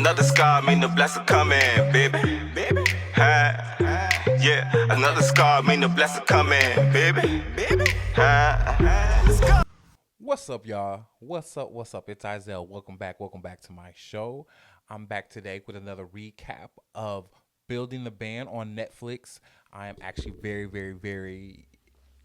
Another scar mean the blessing coming, baby. Huh? Yeah, another scar mean the blessing coming, baby. Huh? Let's go. What's up, y'all? What's up? What's up? It's Izell. Welcome back. Welcome back to my show. I'm back today with another recap of Building the Band on Netflix. I am actually very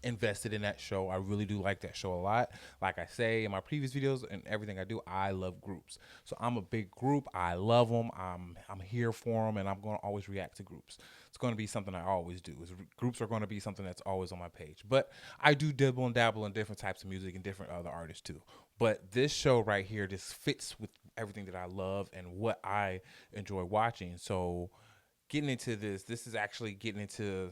invested in that show. I really do like that show a lot. Like I say in my previous videos and everything I do, I love groups. So I'm a big group. I love them. I'm here for them, and I'm going to always react to groups. It's going to be something I always do. Groups are going to be something that's always on my page. But I do dibble and dabble in different types of music and different other artists too. But this show right here just fits with everything that I love and what I enjoy watching. So getting into this is actually getting into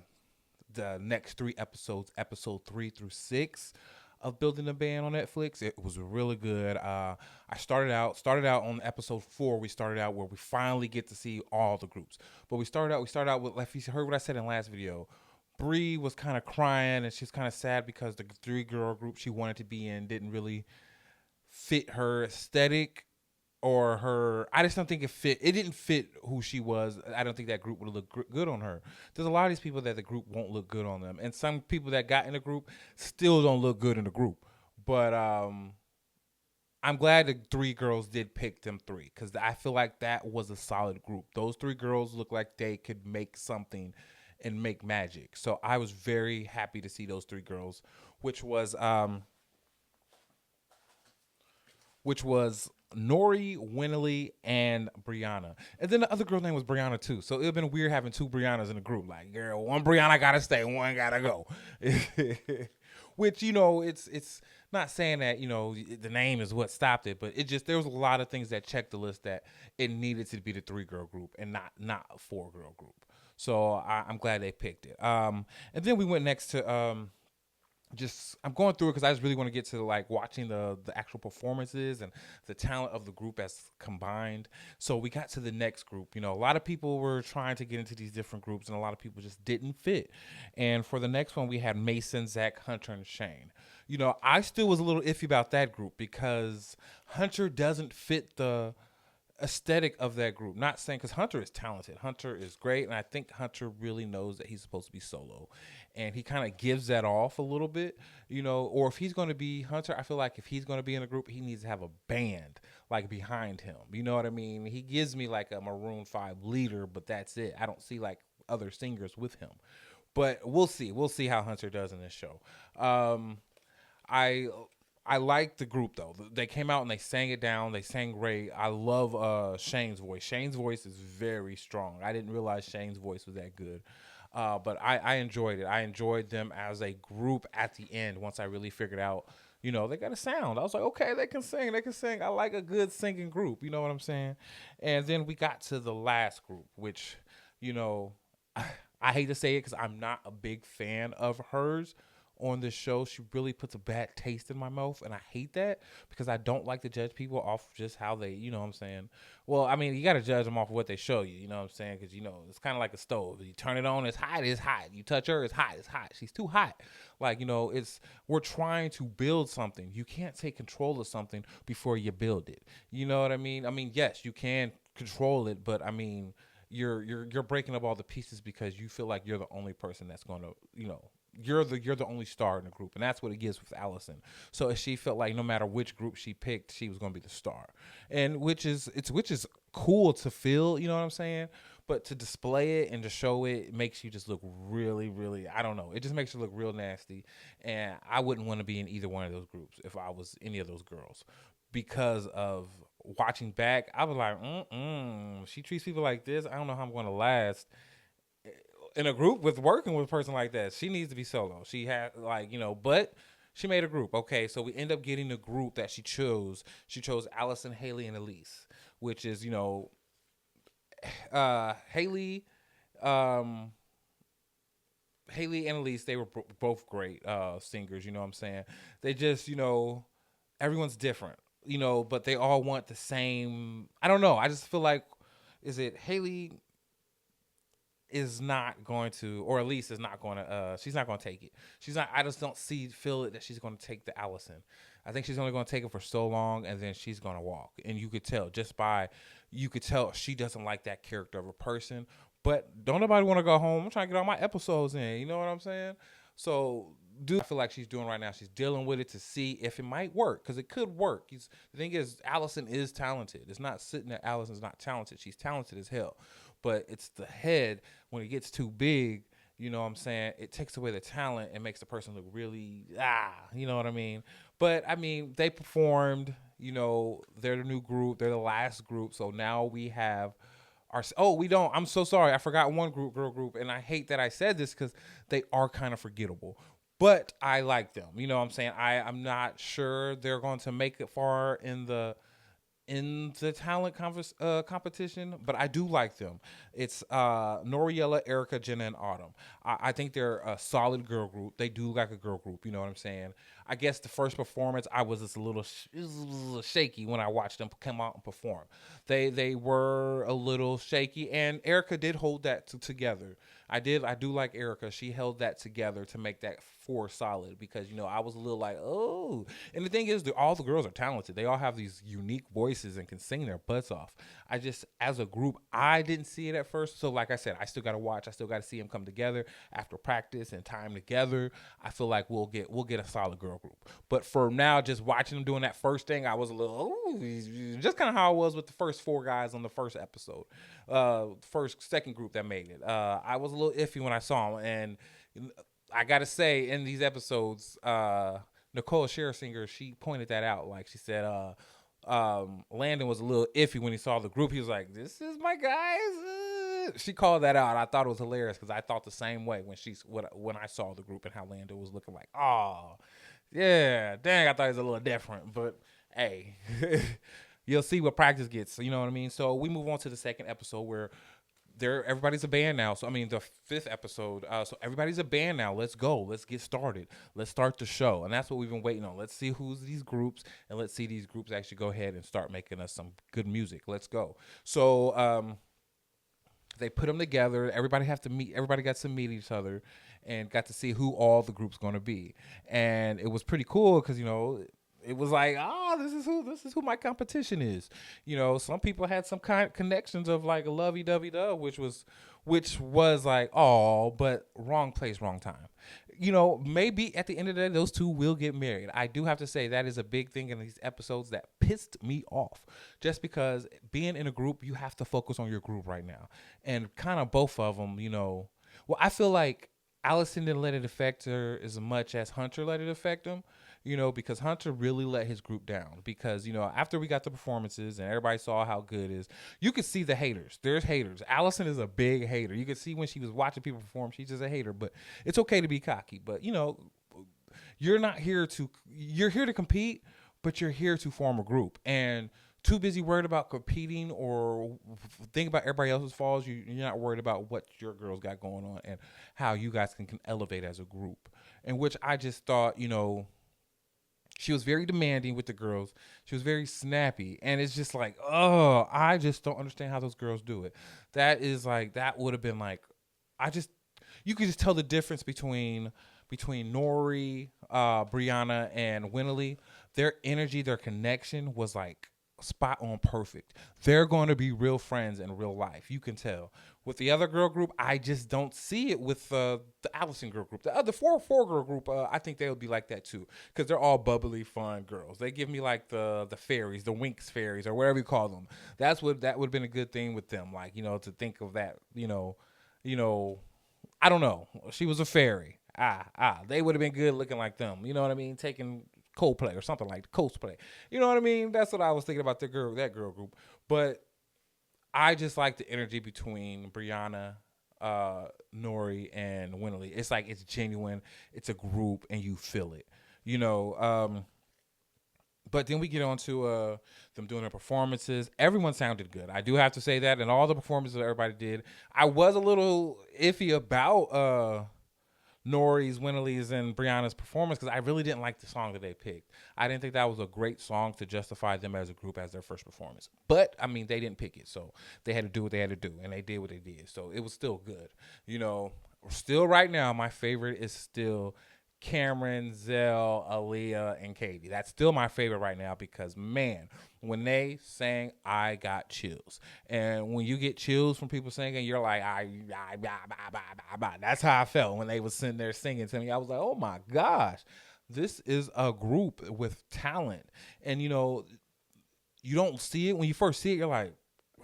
the next three episodes, episode 3 through 6 of Building a Band on Netflix. It was really good. I started out on episode 4. We started out where we finally get to see all the groups. But we started out with, if you heard what I said in the last video, Bree was kind of crying and she's kind of sad because the 3-girl group she wanted to be in didn't really fit her aesthetic or her. I just don't think it didn't fit who she was. I don't think that group would look good on her. There's a lot of these people that the group won't look good on them, and some people that got in the group still don't look good in the group. But I'm glad the 3 girls did pick them 3 because I feel like that was a solid group. Those 3 girls look like they could make something and make magic. So I was very happy to see those 3 girls, which was Nori, Winley, and Brianna. And then the other girl's name was Brianna too. So it would have been weird having 2 Briannas in the group. Like, girl, one Brianna gotta stay, one gotta go. Which, it's not saying that, the name is what stopped it, but it just, there was a lot of things that checked the list that it needed to be the 3-girl group and not a 4-girl group. So I'm glad they picked it. And then we went next to I'm going through it because I just really want to get to like watching the actual performances and the talent of the group as combined. So we got to the next group. A lot of people were trying to get into these different groups, and a lot of people just didn't fit. And for the next one, we had Mason, Zach, Hunter, and Shane. I still was a little iffy about that group because Hunter doesn't fit the aesthetic of that group. Not saying, because Hunter is talented. Hunter is great, and I think Hunter really knows that he's supposed to be solo, and he kind of gives that off a little bit, Or if he's going to be Hunter, I feel like if he's going to be in a group, he needs to have a band like behind him. You know what I mean? He gives me like a Maroon 5 leader, but that's it. I don't see like other singers with him. But we'll see. We'll see how Hunter does in this show. I I like the group though. They came out and they sang it down. They sang great. I love Shane's voice. Shane's voice is very strong. I didn't realize Shane's voice was that good. But I enjoyed it. I enjoyed them as a group at the end once I really figured out, they got a sound. I was like, okay, they can sing. They can sing. I like a good singing group. You know what I'm saying? And then we got to the last group, which, you know, I hate to say it because I'm not a big fan of hers on this show. She really puts a bad taste in my mouth, and I hate that because I don't like to judge people off just how they, you know what I'm saying? Well, I mean, you got to judge them off of what they show you, you know what I'm saying? Because, it's kind of like a stove. You turn it on, it's hot, it's hot. You touch her, it's hot, it's hot. She's too hot. Like, we're trying to build something. You can't take control of something before you build it. You know what I mean? I mean, yes, you can control it, but I mean, you're breaking up all the pieces because you feel like you're the only person that's going to, you're the only star in the group, and that's what it gives with Allison. So she felt like no matter which group she picked, she was going to be the star, and which is cool to feel, you know what I'm saying? But to display it and to show it makes you just look really, really, I don't know. It just makes you look real nasty, and I wouldn't want to be in either one of those groups if I was any of those girls, because of watching back. I was like, she treats people like this. I don't know how I'm going to last in a group with working with a person like that. She needs to be solo. She had but she made a group. Okay, so we end up getting the group that she chose. She chose Allison, Haley, and Elise, which is Haley, Haley and Elise. They were both great singers. You know what I'm saying? They just everyone's different. But they all want the same. I don't know. I just feel like, is it Haley? is not going to, or at least is not going to, she's not going to take it. She's not, I just don't feel it that she's going to take the Allison. I think she's only going to take it for so long, and then she's going to walk. And you could tell you could tell she doesn't like that character of a person. But don't nobody want to go home. I'm trying to get all my episodes in. You know what I'm saying? So, I feel like she's doing right now. She's dealing with it to see if it might work, because it could work. The thing is, Allison is talented. It's not sitting that Allison's not talented. She's talented as hell. But it's the head, when it gets too big, you know what I'm saying, it takes away the talent and makes the person look really, you know what I mean? But, I mean, they performed, you know, they're the new group. They're the last group. So now we have I'm so sorry. I forgot one girl group, and I hate that I said this because they are kind of forgettable. But I like them. You know what I'm saying? I'm not sure they're going to make it far in the talent competition, but I do like them. It's Noriella, Erica, Jenna, and Autumn. I think they're a solid girl group. They do like a girl group, you know what I'm saying? I guess the first performance, I was just a little shaky when I watched them come out and perform. They were a little shaky, and Erica did hold that together. I do like Erica. She held that together to make that 4 solid, because, you know, I was a little like, oh. And the thing is, all the girls are talented. They all have these unique voices and can sing their butts off. I just, as a group, I didn't see it at first. So like I said, I still got to watch. I still got to see them come together after practice and time together. I feel like we'll get a solid girl group. But for now, just watching them doing that first thing, I was a little, just kind of how I was with the first 4 guys on the first episode, second group that made it. I was a little iffy when I saw them, and I gotta say, in these episodes, Nicole Scherzinger, she pointed that out. Like, she said, Landon was a little iffy when he saw the group. He was like, "This is my guys." She called that out. I thought it was hilarious, because I thought the same way when I saw the group and how Landon was looking like, "Oh, yeah, dang, I thought he was a little different." But hey, you'll see what practice gets. You know what I mean? So we move on to the second episode, where everybody's a band now. So, I mean, the 5th episode. So everybody's a band now. Let's go. Let's get started. Let's start the show. And that's what we've been waiting on. Let's see who's these groups, and let's see these groups actually go ahead and start making us some good music. Let's go. So, they put them together. Everybody got to meet each other and got to see who all the group's going to be. And it was pretty cool, because, you know, it was like, this is who my competition is. You know, some people had some kind of connections of like a lovey-dovey-dove, which was like, but wrong place, wrong time. You know, maybe at the end of the day, those 2 will get married. I do have to say that is a big thing in these episodes that pissed me off. Just because being in a group, you have to focus on your group right now. And kind of both of them, you know. Well, I feel like Allison didn't let it affect her as much as Hunter let it affect him. You know, because Hunter really let his group down. Because, you know, after we got the performances and everybody saw how good it is, you could see the haters. There's haters. Allison is a big hater. You could see when she was watching people perform, she's just a hater. But it's okay to be cocky. But, you know, you're here to compete, but you're here to form a group. And too busy worried about competing or think about everybody else's falls. You're not worried about what your girls got going on and how you guys can elevate as a group. In which I just thought, you know, she was very demanding with the girls. She was very snappy. And it's just like, I just don't understand how those girls do it. That would have been like, you could just tell the difference between Nori, Brianna, and Winley. Their energy, their connection was like spot on perfect. They're going to be real friends in real life. You can tell. With the other girl group, I just don't see it with the Allison girl group. The other four girl group, I think they would be like that too, because they're all bubbly, fun girls. They give me like the fairies, the Winx fairies, or whatever you call them. That would have been a good thing with them, like, you know, to think of that, you know, I don't know. She was a fairy. They would have been good looking like them. You know what I mean? Taking Coldplay or something like Coldplay. You know what I mean? That's what I was thinking about that girl group. But I just like the energy between Brianna, Nori, and Winley. It's like it's genuine. It's a group, and you feel it. You know. But then we get on to them doing their performances. Everyone sounded good. I do have to say that. And all the performances that everybody did. I was a little iffy about Nori's, Winley's, and Brianna's performance because I really didn't like the song that they picked. I didn't think that was a great song to justify them as a group as their first performance. But I mean, they didn't pick it, so they had to do what they had to do, and they did what they did. So it was still good. You know, still right now, my favorite is still Cameron, Zell, Aaliyah, and Katie. That's still my favorite right now because, man, when they sang, I got chills. And when you get chills from people singing, you're like, that's how I felt when they was sitting there singing to me. I was like, oh my gosh, this is a group with talent. And, you know, you don't see it. When you first see it, you're like,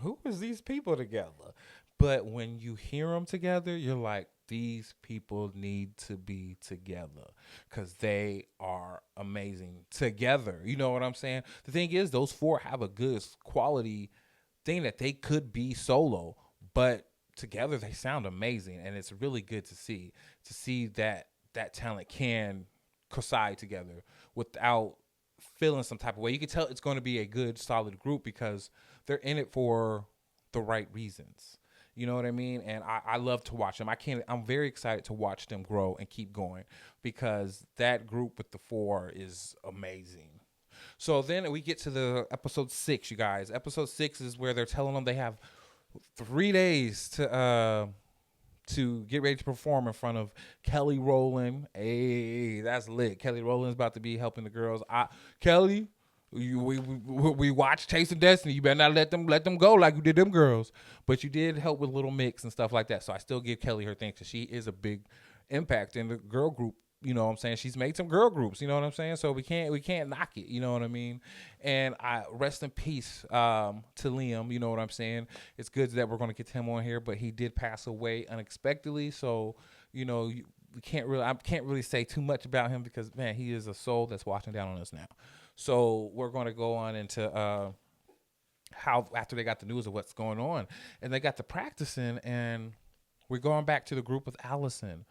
who is these people together? But when you hear them together, you're like, these people need to be together because they are amazing together. You know what I'm saying? The thing is, those four have a good quality thing that they could be solo, but together they sound amazing. And it's really good to see that talent can coincide together without feeling some type of way. You can tell it's going to be a good, solid group because they're in it for the right reasons. You know what I mean? And I love to watch them. I'm very excited to watch them grow and keep going because that group with the four is amazing. So then we get to the episode 6, you guys. Episode 6 is where they're telling them they have 3 days to get ready to perform in front of Kelly Rowland. Hey, that's lit. Kelly Rowland's about to be helping the girls. Kelly, we watched Chasing Destiny. You better not let them go like you did them girls. But you did help with Little Mix and stuff like that. So I still give Kelly her thanks because she is a big impact in the girl group. You know what I'm saying? She's made some girl groups. You know what I'm saying? So we can't knock it. You know what I mean? And I rest in peace to Liam. You know what I'm saying? It's good that we're going to get him on here, but he did pass away unexpectedly. So I can't really say too much about him because, man, he is a soul that's watching down on us now. So we're going to go on into how after they got the news of what's going on, and they got to practicing, and we're going back to the group with Allison.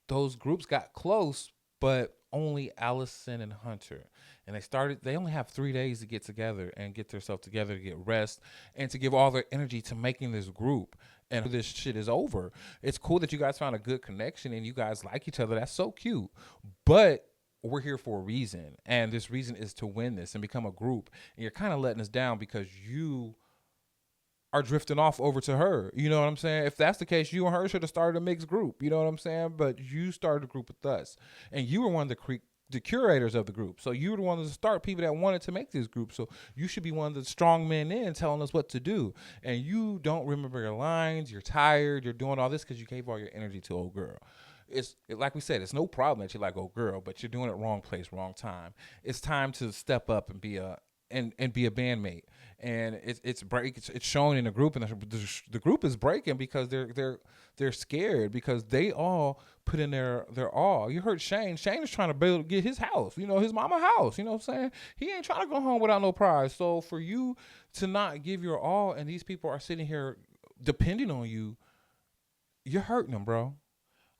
Those groups got close, but only Allison and Hunter. And they only have 3 days to get together and get themselves together to get rest and to give all their energy to making this group. And this shit is over. It's cool that you guys found a good connection and you guys like each other. That's so cute. But we're here for a reason. And this reason is to win this and become a group. And you're kind of letting us down because you are drifting off over to her. You know what I'm saying? If that's the case, you and her should have started a mixed group. You know what I'm saying? But you started a group with us. And you were one of the curators of the group. So you were the one to start people that wanted to make this group. So you should be one of the strong men in telling us what to do. And you don't remember your lines. You're tired. You're doing all this because you gave all your energy to old girl. Like we said, it's no problem that you like old girl, but you're doing it wrong place, wrong time. It's time to step up and be a bandmate. And it's showing in the group, and the group is breaking because they're scared because they all put in their all. You heard Shane. Shane is trying to get his house, his mama house. You know what I'm saying? He ain't trying to go home without no prize. So for you to not give your all, and these people are sitting here depending on you, you're hurting them, bro.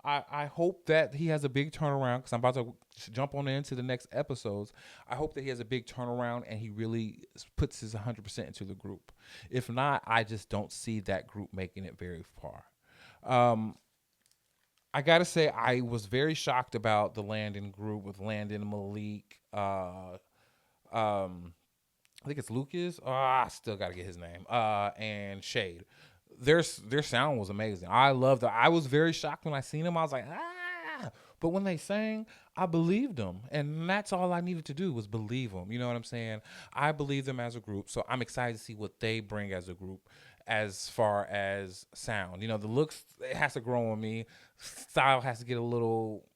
I hope that he has a big turnaround because I'm about to jump on into the next episodes. I hope that he has a big turnaround and he really puts his 100% into the group. If not, I just don't see that group making it very far. I got to say, I was very shocked about the Landon group with Landon, Malik, I think it's Lucas. I still got to get his name. And Shade. Their sound was amazing. I loved it. I was very shocked when I seen them. I was like, but when they sang, I believed them. And that's all I needed to do was believe them. You know what I'm saying? I believe them as a group. So I'm excited to see what they bring as a group as far as sound. The looks, it has to grow on me. Style has to get a little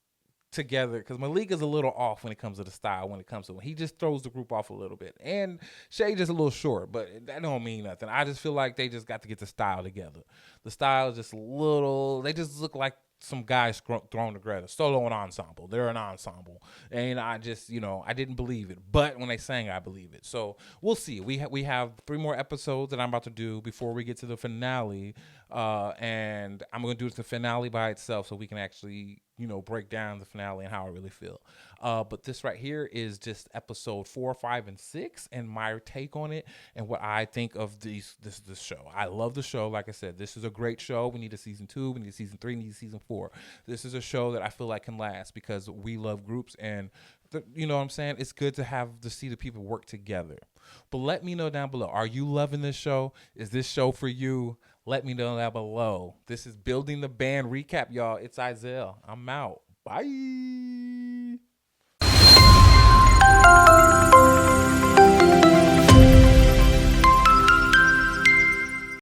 together because Malik is a little off when it comes to the style. When he just throws the group off a little bit, and Shay just a little short, but that don't mean nothing. I just feel like they just got to get the style together. The style is just a little. They just look like some guys thrown together, solo and ensemble. They're an ensemble, and I just I didn't believe it, but when they sang, I believe it. So we'll see. We have 3 more episodes that I'm about to do before we get to the finale, and I'm going to do the finale by itself so we can actually break down the finale and how I really feel. But this right here is just episode 4, 5, and 6, and my take on it and what I think of this show. I love the show. Like I said, this is a great show. We need a season 2. We need a season 3. We need a season 4. This is a show that I feel like can last because we love groups, and you know what I'm saying? It's good to see the people work together. But let me know down below. Are you loving this show? Is this show for you? Let me know down below. This is Building the Band Recap, y'all. It's Isaiah. I'm out. Bye.